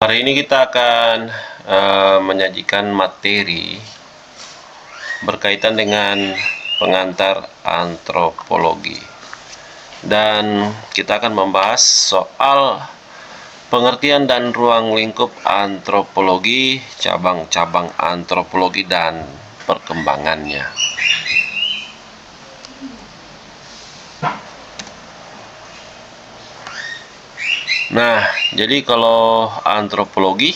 Hari ini kita akan menyajikan materi berkaitan dengan pengantar antropologi, dan kita akan membahas soal pengertian dan ruang lingkup antropologi, cabang-cabang antropologi dan perkembangannya. Nah, jadi kalau antropologi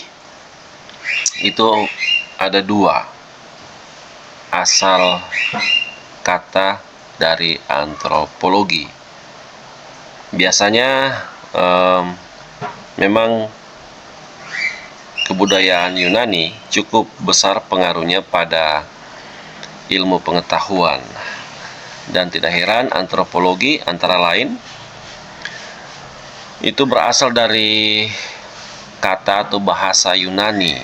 itu ada dua asal kata dari antropologi. Biasanya memang kebudayaan Yunani cukup besar pengaruhnya pada ilmu pengetahuan, dan tidak heran antropologi antara lain itu berasal dari kata atau bahasa Yunani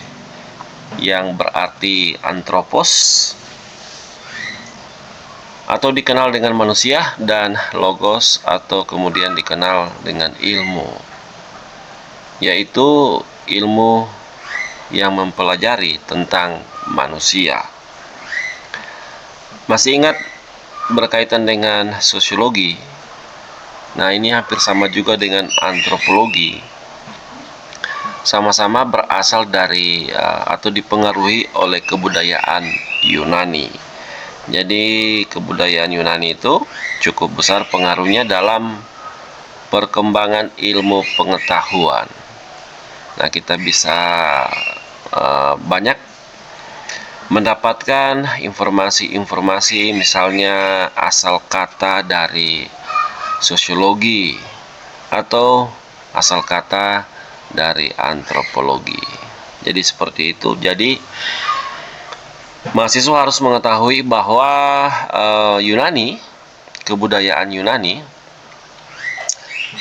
yang berarti anthropos atau dikenal dengan manusia, dan logos atau kemudian dikenal dengan ilmu, yaitu ilmu yang mempelajari tentang manusia. Masih ingat berkaitan dengan sosiologi? Nah, ini hampir sama juga dengan antropologi. Sama-sama berasal dari atau dipengaruhi oleh kebudayaan Yunani. Jadi kebudayaan Yunani itu cukup besar pengaruhnya dalam perkembangan ilmu pengetahuan. Nah, kita bisa banyak mendapatkan informasi-informasi, misalnya asal kata dari sosiologi atau asal kata dari antropologi. Jadi seperti itu. Jadi mahasiswa harus mengetahui bahwa Yunani, kebudayaan Yunani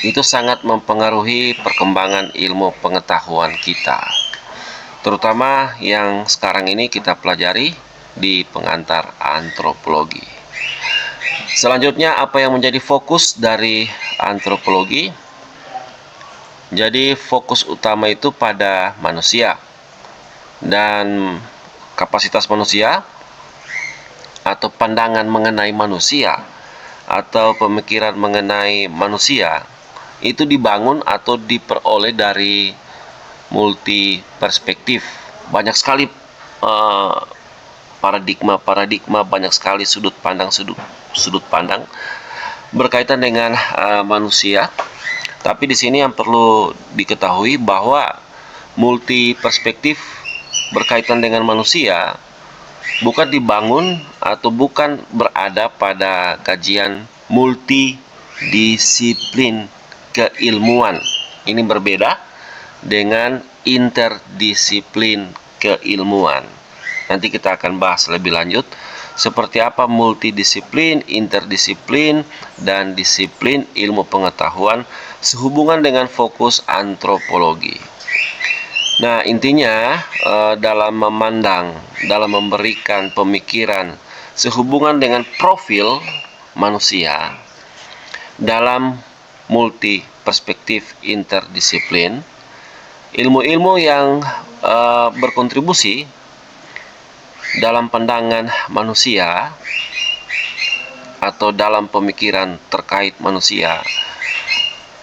itu sangat mempengaruhi perkembangan ilmu pengetahuan kita, terutama yang sekarang ini kita pelajari di pengantar antropologi. Selanjutnya, apa yang menjadi fokus dari antropologi? Jadi fokus utama itu pada manusia dan kapasitas manusia, atau pandangan mengenai manusia atau pemikiran mengenai manusia itu dibangun atau diperoleh dari multi perspektif. Banyak sekali paradigma, banyak sekali sudut pandang berkaitan dengan manusia. Tapi di sini yang perlu diketahui bahwa multi perspektif berkaitan dengan manusia bukan dibangun atau bukan berada pada kajian multidisiplin keilmuan. Ini berbeda dengan interdisiplin keilmuan. Nanti kita akan bahas lebih lanjut seperti apa multidisiplin, interdisiplin, dan disiplin ilmu pengetahuan sehubungan dengan fokus antropologi. Nah, intinya dalam memandang, dalam memberikan pemikiran sehubungan dengan profil manusia dalam multi perspektif interdisiplin, ilmu-ilmu yang berkontribusi dalam pandangan manusia atau dalam pemikiran terkait manusia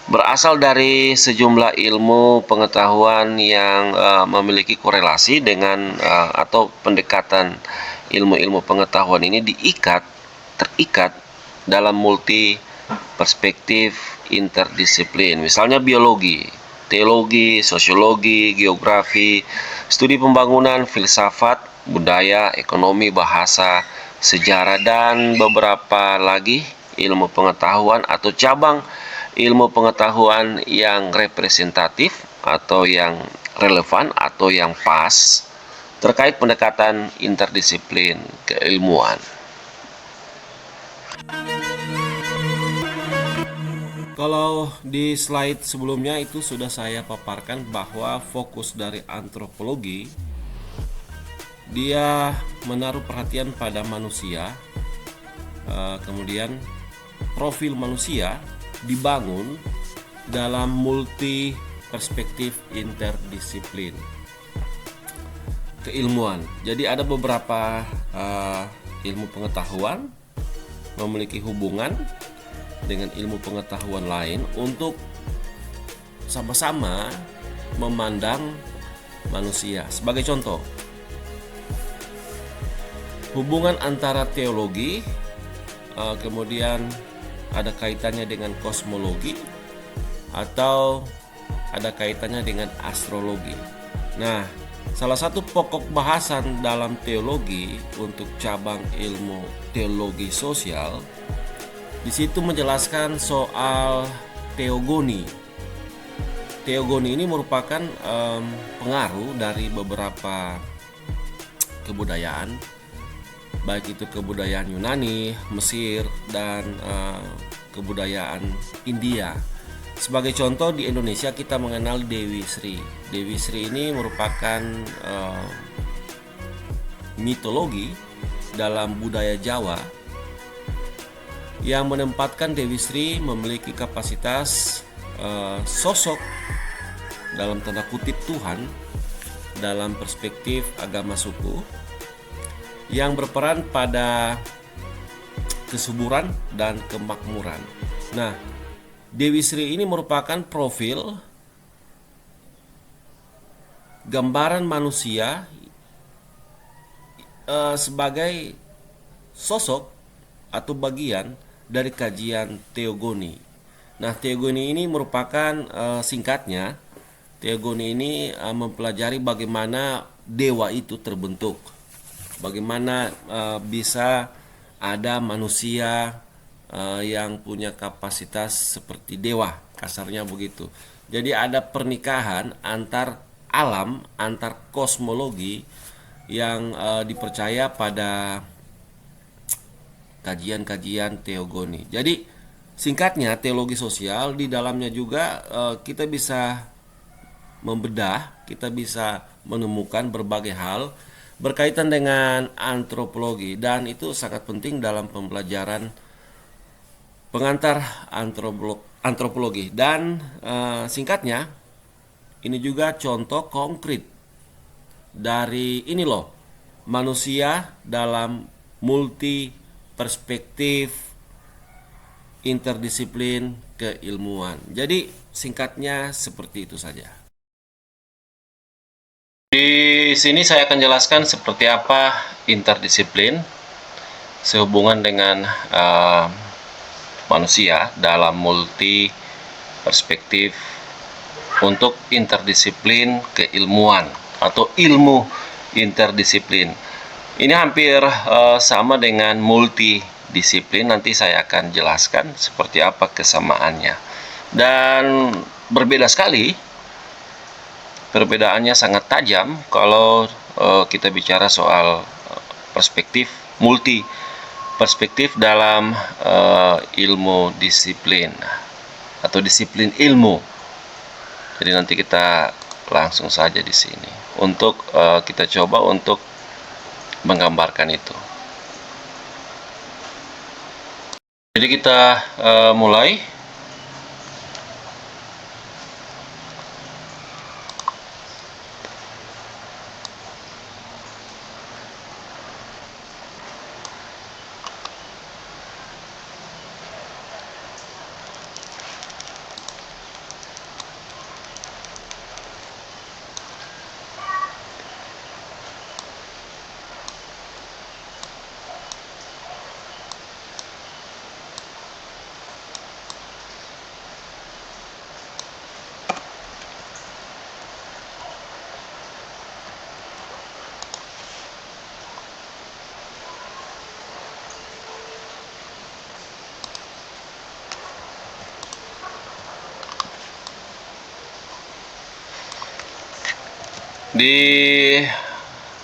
berasal dari sejumlah ilmu pengetahuan yang memiliki korelasi dengan atau pendekatan ilmu-ilmu pengetahuan ini terikat dalam multi perspektif interdisiplin. Misalnya biologi, teologi, sosiologi, geografi, studi pembangunan, filsafat, budaya, ekonomi, bahasa, sejarah, dan beberapa lagi ilmu pengetahuan atau cabang ilmu pengetahuan yang representatif atau yang relevan atau yang pas terkait pendekatan interdisiplin keilmuan. Kalau di slide sebelumnya itu sudah saya paparkan bahwa fokus dari antropologi dia menaruh perhatian pada manusia, kemudian profil manusia dibangun dalam multi perspektif interdisiplin keilmuan. Jadi ada beberapa ilmu pengetahuan memiliki hubungan dengan ilmu pengetahuan lain untuk sama-sama memandang manusia. Sebagai contoh, hubungan antara teologi, kemudian ada kaitannya dengan kosmologi, atau ada kaitannya dengan astrologi. Nah, salah satu pokok bahasan dalam teologi untuk cabang ilmu teologi sosial di situ menjelaskan soal teogoni. Teogoni ini merupakan pengaruh dari beberapa kebudayaan, baik itu kebudayaan Yunani, Mesir, dan kebudayaan India. Sebagai contoh, di Indonesia kita mengenal Dewi Sri. Dewi Sri ini merupakan mitologi dalam budaya Jawa yang menempatkan Dewi Sri memiliki kapasitas sosok dalam tanda kutip Tuhan dalam perspektif agama suku yang berperan pada kesuburan dan kemakmuran. Nah, Dewi Sri ini merupakan profil gambaran manusia sebagai sosok atau bagian dari kajian teogoni. Nah, teogoni ini merupakan singkatnya, teogoni ini mempelajari bagaimana dewa itu terbentuk, bagaimana bisa ada manusia yang punya kapasitas seperti dewa, kasarnya begitu. Jadi ada pernikahan antar alam, antar kosmologi yang dipercaya pada kajian-kajian teogoni. Jadi singkatnya, teologi sosial di dalamnya juga kita bisa membedah, kita bisa menemukan berbagai hal berkaitan dengan antropologi, dan itu sangat penting dalam pembelajaran pengantar antropologi. Dan singkatnya, ini juga contoh konkret dari ini loh, manusia dalam multi perspektif interdisiplin keilmuan. Jadi singkatnya seperti itu saja. Di sini saya akan jelaskan seperti apa interdisiplin sehubungan dengan manusia dalam multi perspektif untuk interdisiplin keilmuan atau ilmu interdisiplin. Ini hampir sama dengan multidisiplin. Nanti saya akan jelaskan seperti apa kesamaannya. Dan berbeda sekali, perbedaannya sangat tajam kalau kita bicara soal perspektif multi perspektif dalam ilmu disiplin atau disiplin ilmu. Jadi nanti kita langsung saja di sini untuk kita coba untuk menggambarkan itu. Jadi kita mulai. Di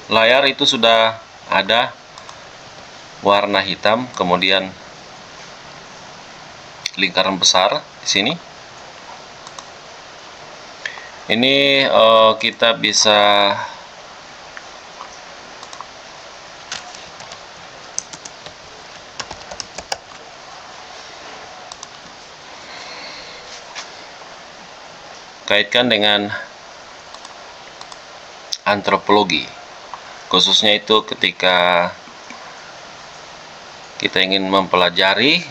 layar itu sudah ada warna hitam, kemudian lingkaran besar di sini. Ini kita bisa kaitkan dengan antropologi, khususnya itu ketika kita ingin mempelajari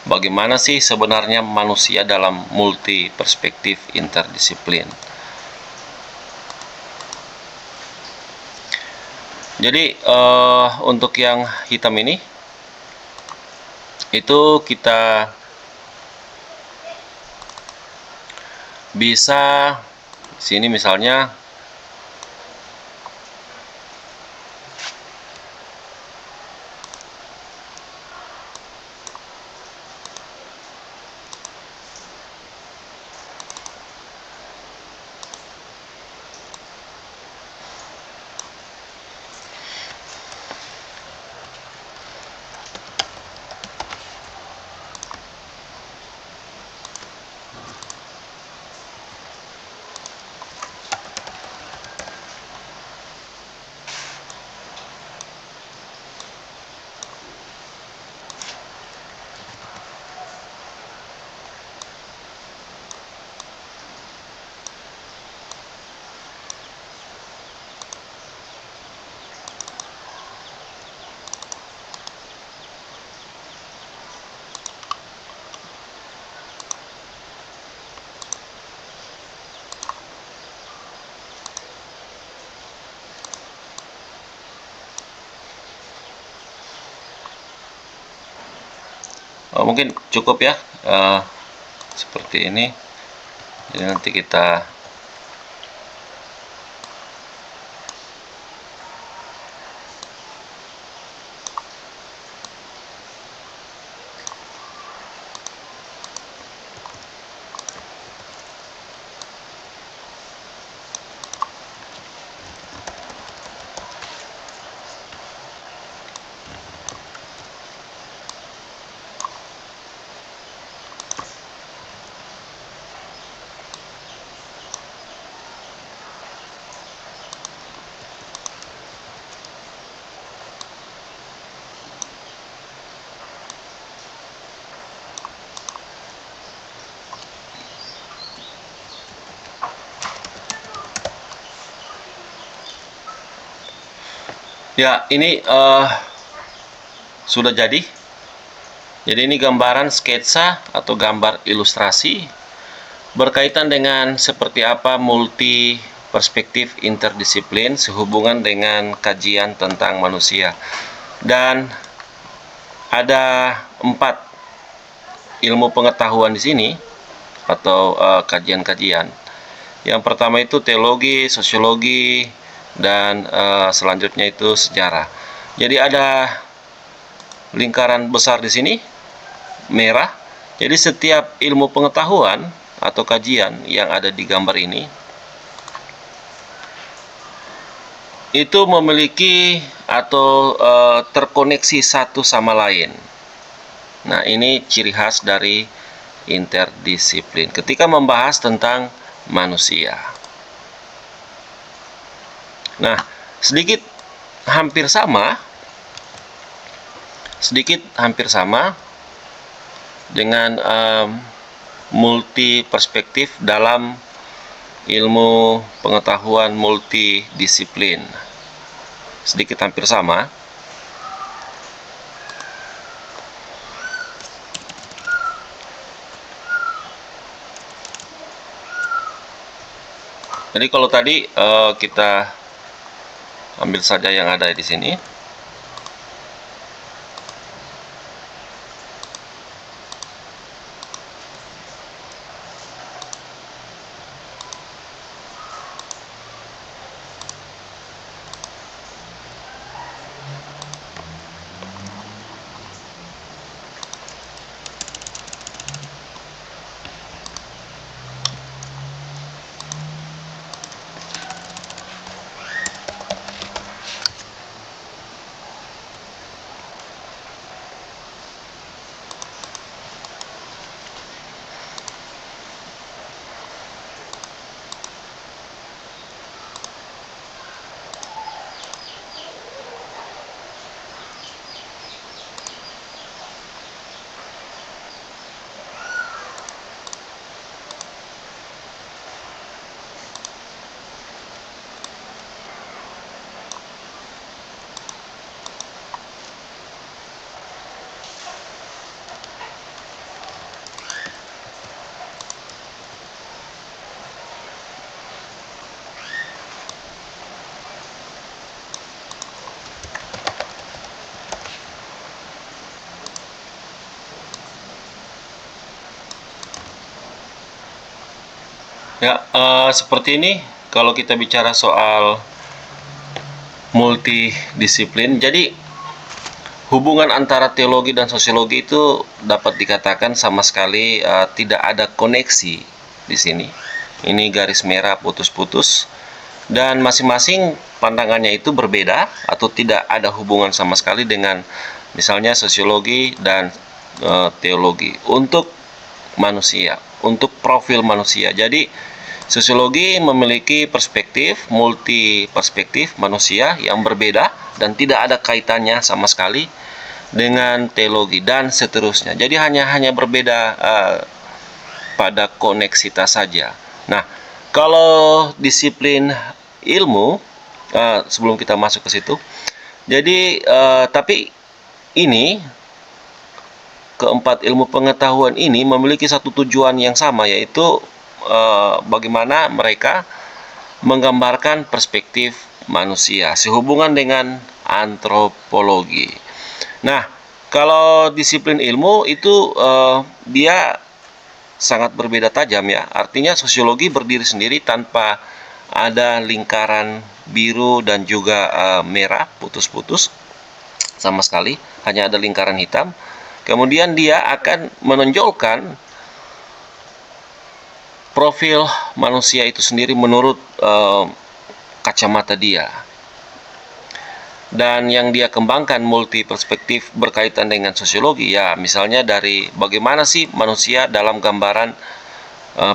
bagaimana sih sebenarnya manusia dalam multi perspektif interdisiplin. Jadi untuk yang hitam ini itu kita bisa sini misalnya mungkin cukup ya seperti ini. Jadi nanti kita ya ini sudah jadi. Jadi ini gambaran sketsa atau gambar ilustrasi berkaitan dengan seperti apa multi perspektif interdisiplin sehubungan dengan kajian tentang manusia. Dan ada 4 ilmu pengetahuan di sini atau kajian-kajian. Yang pertama itu teologi, sosiologi, dan selanjutnya itu sejarah. Jadi ada lingkaran besar di sini merah. Jadi setiap ilmu pengetahuan atau kajian yang ada di gambar ini itu memiliki atau terkoneksi satu sama lain. Nah, ini ciri khas dari interdisiplin ketika membahas tentang manusia. Nah, sedikit hampir sama dengan multi perspektif dalam ilmu pengetahuan multidisiplin. Sedikit hampir sama. Jadi kalau tadi kita ambil saja yang ada di sini. Ya, seperti ini kalau kita bicara soal multidisiplin. Jadi hubungan antara teologi dan sosiologi itu dapat dikatakan sama sekali tidak ada koneksi di sini. Ini garis merah putus-putus dan masing-masing pandangannya itu berbeda atau tidak ada hubungan sama sekali dengan misalnya sosiologi dan teologi untuk manusia, untuk profil manusia. Jadi sosiologi memiliki perspektif, multi perspektif manusia yang berbeda dan tidak ada kaitannya sama sekali dengan teologi dan seterusnya. Jadi hanya berbeda pada koneksitas saja. Nah, kalau disiplin ilmu, sebelum kita masuk ke situ, jadi tapi ini keempat ilmu pengetahuan ini memiliki satu tujuan yang sama, yaitu bagaimana mereka menggambarkan perspektif manusia sehubungan dengan antropologi. Nah, kalau disiplin ilmu itu dia sangat berbeda tajam ya. Artinya sosiologi berdiri sendiri tanpa ada lingkaran biru dan juga merah putus-putus sama sekali, hanya ada lingkaran hitam. Kemudian dia akan menonjolkan profil manusia itu sendiri menurut kacamata dia. Dan yang dia kembangkan multi perspektif berkaitan dengan sosiologi, ya misalnya dari bagaimana sih manusia dalam gambaran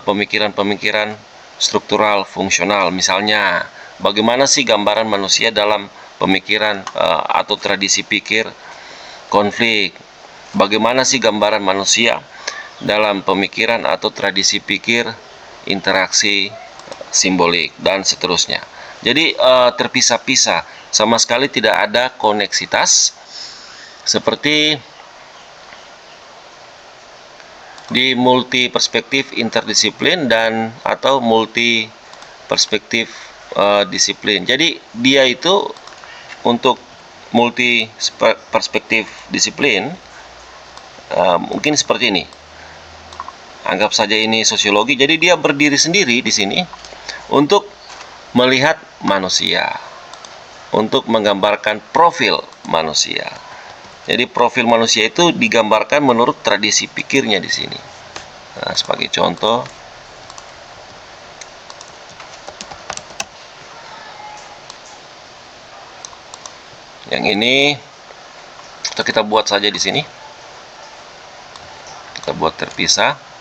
pemikiran-pemikiran struktural fungsional. Misalnya bagaimana sih gambaran manusia dalam pemikiran atau tradisi pikir konflik. Bagaimana sih gambaran manusia dalam pemikiran atau tradisi pikir interaksi simbolik dan seterusnya. Jadi terpisah-pisah, sama sekali tidak ada koneksitas seperti di multi perspektif interdisiplin dan atau multi perspektif disiplin. Jadi dia itu untuk multi perspektif disiplin mungkin seperti ini. Anggap saja ini sosiologi. Jadi dia berdiri sendiri di sini untuk melihat manusia, untuk menggambarkan profil manusia. Jadi profil manusia itu digambarkan menurut tradisi pikirnya di sini. Nah, sebagai contoh, yang ini atau kita buat saja di sini. Kita buat terpisah.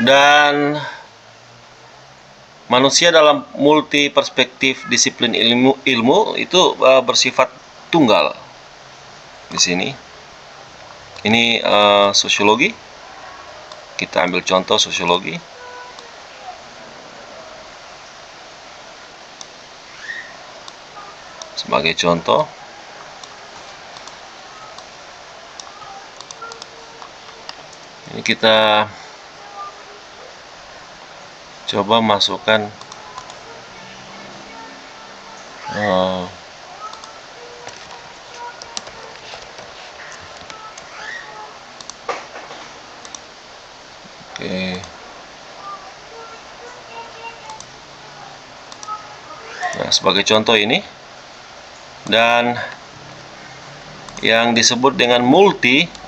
Dan manusia dalam multi perspektif disiplin ilmu itu bersifat tunggal. Di sini, ini sosiologi. Kita ambil contoh sosiologi. Sebagai contoh, ini kita coba masukkan oke. Nah, sebagai contoh ini, dan yang disebut dengan multi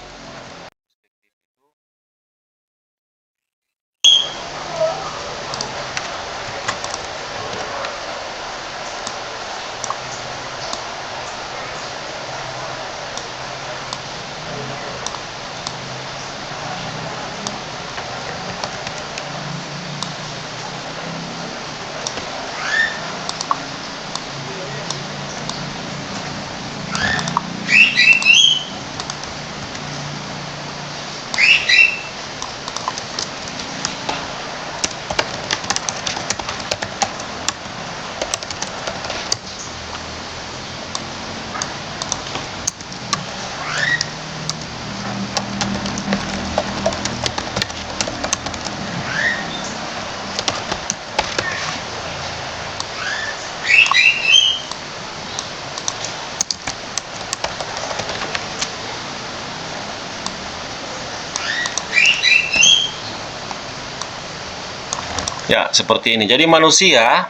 Ya, seperti ini. Jadi manusia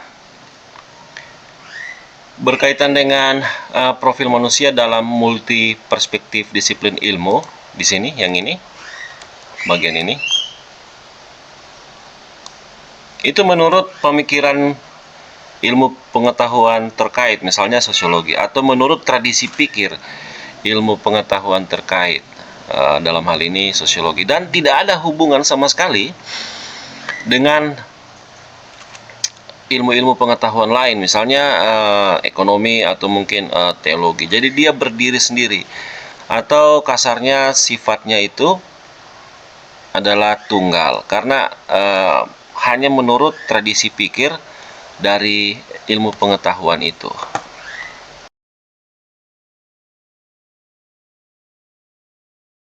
berkaitan dengan profil manusia dalam multi perspektif disiplin ilmu. Di sini, yang ini, bagian ini. Itu menurut pemikiran ilmu pengetahuan terkait, misalnya sosiologi, atau menurut tradisi pikir ilmu pengetahuan terkait, dalam hal ini sosiologi, dan tidak ada hubungan sama sekali dengan ilmu-ilmu pengetahuan lain, misalnya ekonomi atau mungkin teologi. Jadi dia berdiri sendiri, atau kasarnya sifatnya itu adalah tunggal, karena hanya menurut tradisi pikir dari ilmu pengetahuan itu.